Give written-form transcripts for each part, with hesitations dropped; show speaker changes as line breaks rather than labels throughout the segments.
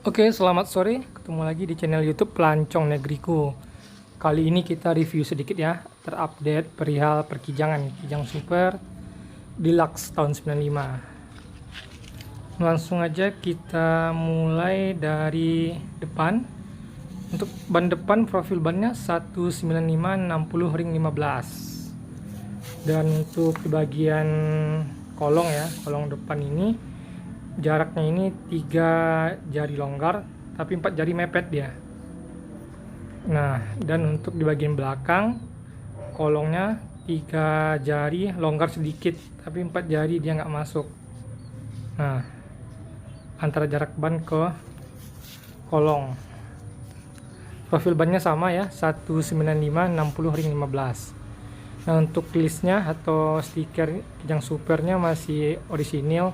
Oke, selamat sore. Ketemu lagi di channel YouTube Pelancong Negeriku. Kali ini kita review sedikit ya, terupdate perihal perkijangan Kijang Super Deluxe tahun 95. Langsung aja kita mulai dari depan. Untuk ban depan, profil bannya 195/60 ring 15. Dan untuk di bagian kolong ya, kolong depan ini jaraknya ini 3 jari longgar tapi 4 jari mepet dia. Nah, dan untuk di bagian belakang kolongnya 3 jari longgar sedikit tapi 4 jari dia nggak masuk. Nah, antara jarak ban ke kolong, profil bannya sama ya, 195/60 ring 15. Nah, untuk listnya atau stiker Kijang Supernya masih orisinil.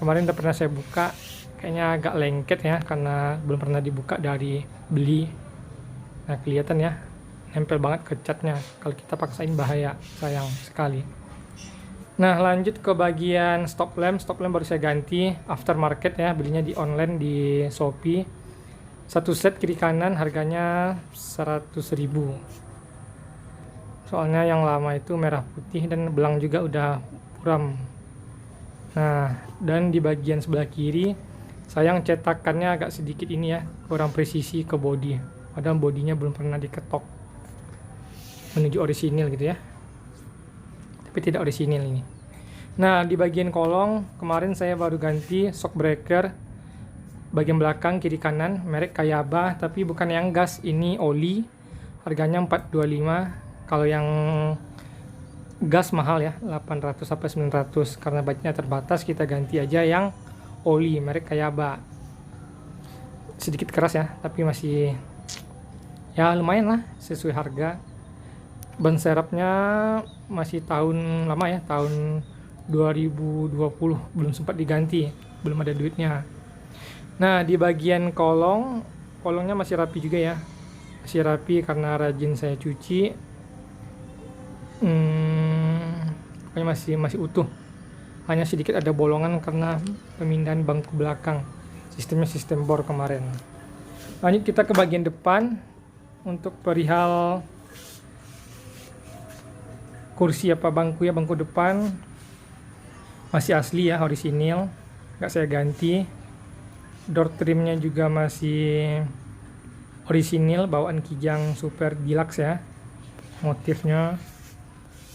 Kemarin udah pernah saya buka, kayaknya agak lengket ya karena belum pernah dibuka dari beli. Nah, kelihatan ya, nempel banget ke catnya. Kalau kita paksain bahaya, sayang sekali. Nah, lanjut ke bagian stop lamp. Stop lamp baru saya ganti aftermarket ya, belinya di online di Shopee. Satu set kiri kanan harganya 100.000. Soalnya yang lama itu merah putih dan belang juga udah buram. Nah, dan di bagian sebelah kiri sayang cetakannya agak sedikit ini ya, kurang presisi ke bodi. Padahal bodinya belum pernah diketok menuju orisinil gitu ya. Tapi tidak orisinil ini. Nah, di bagian kolong kemarin saya baru ganti shock breaker bagian belakang kiri kanan merek Kayaba, tapi bukan yang gas, ini oli. Harganya 425. Kalau yang gas mahal ya, 800 sampai 900. Karena budgetnya terbatas, kita ganti aja yang oli merek Kayaba. Sedikit keras ya, tapi masih ya lumayan lah sesuai harga. Ban serepnya masih tahun lama ya, tahun 2020, belum sempat diganti, belum ada duitnya. Nah, di bagian kolongnya masih rapi juga ya, masih rapi karena rajin saya cuci. Pokoknya masih utuh, hanya sedikit ada bolongan karena pemindahan bangku belakang. Sistemnya sistem bor kemarin. Lanjut kita ke bagian depan. Untuk perihal kursi apa bangku ya, bangku depan masih asli ya, orisinil, nggak saya ganti. Door trimnya juga masih orisinil, bawaan Kijang Super Deluxe ya, motifnya.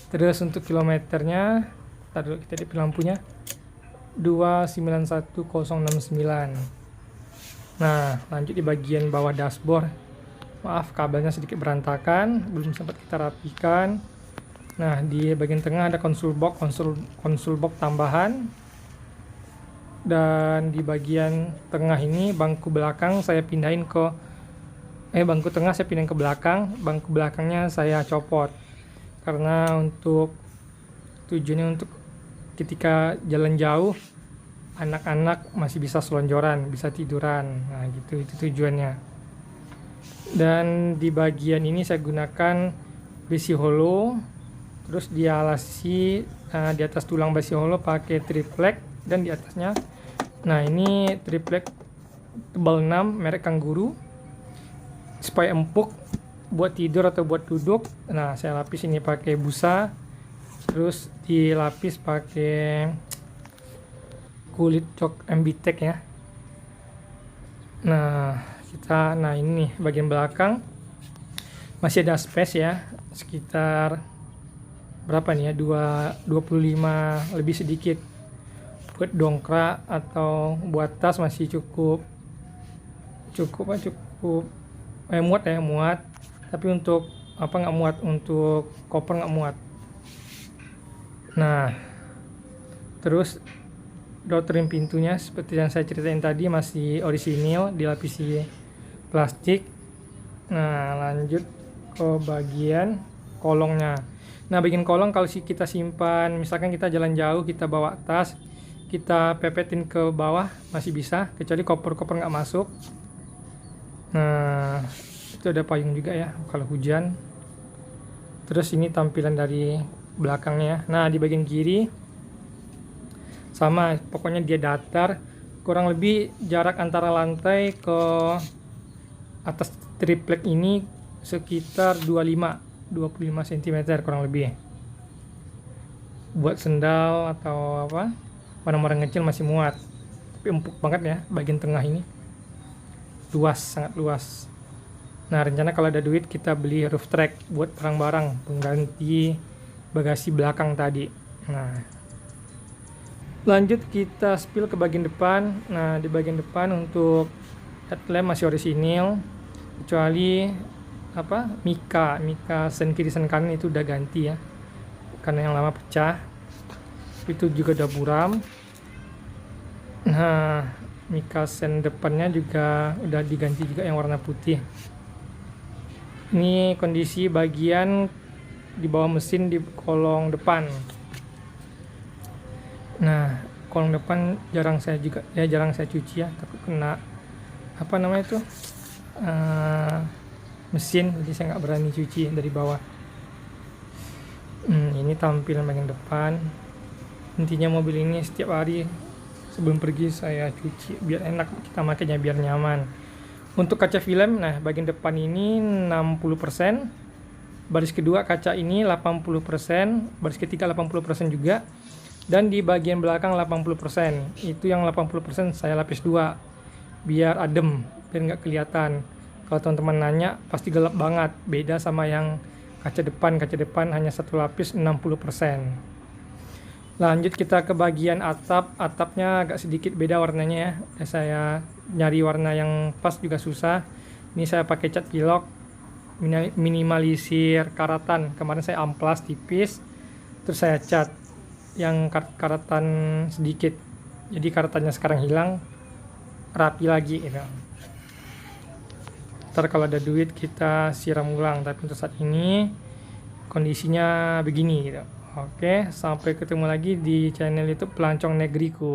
Terus untuk kilometernya, ntar dulu kita lihat lampunya, 291.069. Nah, lanjut di bagian bawah dashboard. Maaf, kabelnya sedikit berantakan, belum sempat kita rapikan. Nah, di bagian tengah ada konsol box tambahan. Dan di bagian tengah ini bangku belakang saya pindahin ke bangku tengah saya pindahin ke belakang, bangku belakangnya saya copot. Karena untuk tujuannya untuk ketika jalan jauh anak-anak masih bisa selonjoran, bisa tiduran. Nah, gitu, itu tujuannya. Dan di bagian ini saya gunakan besi hollow, terus dialasi di atas tulang besi hollow pakai triplek, dan di atasnya, nah ini triplek tebal 6 merek Kangguru supaya empuk buat tidur atau buat duduk. Nah, saya lapis ini pakai busa, terus dilapis pakai kulit cok MBTEK ya. Nah, ini nih bagian belakang masih ada space ya, sekitar berapa nih ya, 25 lebih sedikit. Buat dongkrak atau buat tas masih cukup muat. Tapi untuk apa nggak muat, untuk koper nggak muat. Nah, terus door trim pintunya seperti yang saya ceritain tadi masih orisinil, dilapisi plastik. Nah, lanjut ke bagian kolongnya. Nah, bagian kolong kalau kita simpan, misalkan kita jalan jauh, kita bawa tas, kita pepetin ke bawah masih bisa, kecuali koper-koper nggak masuk. Nah, itu ada payung juga ya kalau hujan. Terus ini tampilan dari belakangnya. Nah, di bagian kiri sama, pokoknya dia datar, kurang lebih jarak antara lantai ke atas triplek ini sekitar 25 cm kurang lebih. Buat sendal atau apa, barang-barang kecil masih muat. Tapi empuk banget ya bagian tengah ini. Luas, sangat luas. Nah, rencana kalau ada duit kita beli roof rack buat barang-barang pengganti bagasi belakang tadi. Nah, lanjut kita spill ke bagian depan. Nah, di bagian depan untuk headlamp masih orisinil, kecuali apa, mika sen kiri sen kanan itu udah ganti ya, karena yang lama pecah. Itu juga udah buram. Nah, mika sen depannya juga udah diganti juga yang warna putih. Ini kondisi bagian di bawah mesin di kolong depan. Nah, kolong depan jarang saya cuci ya, takut kena apa namanya itu mesin, jadi saya nggak berani cuci dari bawah. Ini tampilan bagian depan. Intinya mobil ini setiap hari sebelum pergi saya cuci biar enak kita makainya, biar nyaman. Untuk kaca film, nah bagian depan ini 60%, baris kedua kaca ini 80%, baris ketiga 80% juga, dan di bagian belakang 80%. Itu yang 80% saya lapis 2 biar adem, biar nggak kelihatan. Kalau teman-teman nanya pasti gelap banget, beda sama yang kaca depan hanya satu lapis 60%. Lanjut kita ke bagian atapnya agak sedikit beda warnanya ya. Saya nyari warna yang pas juga susah. Ini saya pakai cat pilok, minimalisir karatan. Kemarin saya amplas tipis, terus saya cat yang karatan sedikit. Jadi karatannya sekarang hilang, rapi lagi gitu. Ntar kalau ada duit kita siram ulang, tapi untuk saat ini kondisinya begini gitu. Oke, sampai ketemu lagi di channel YouTube Pelancong Negriku.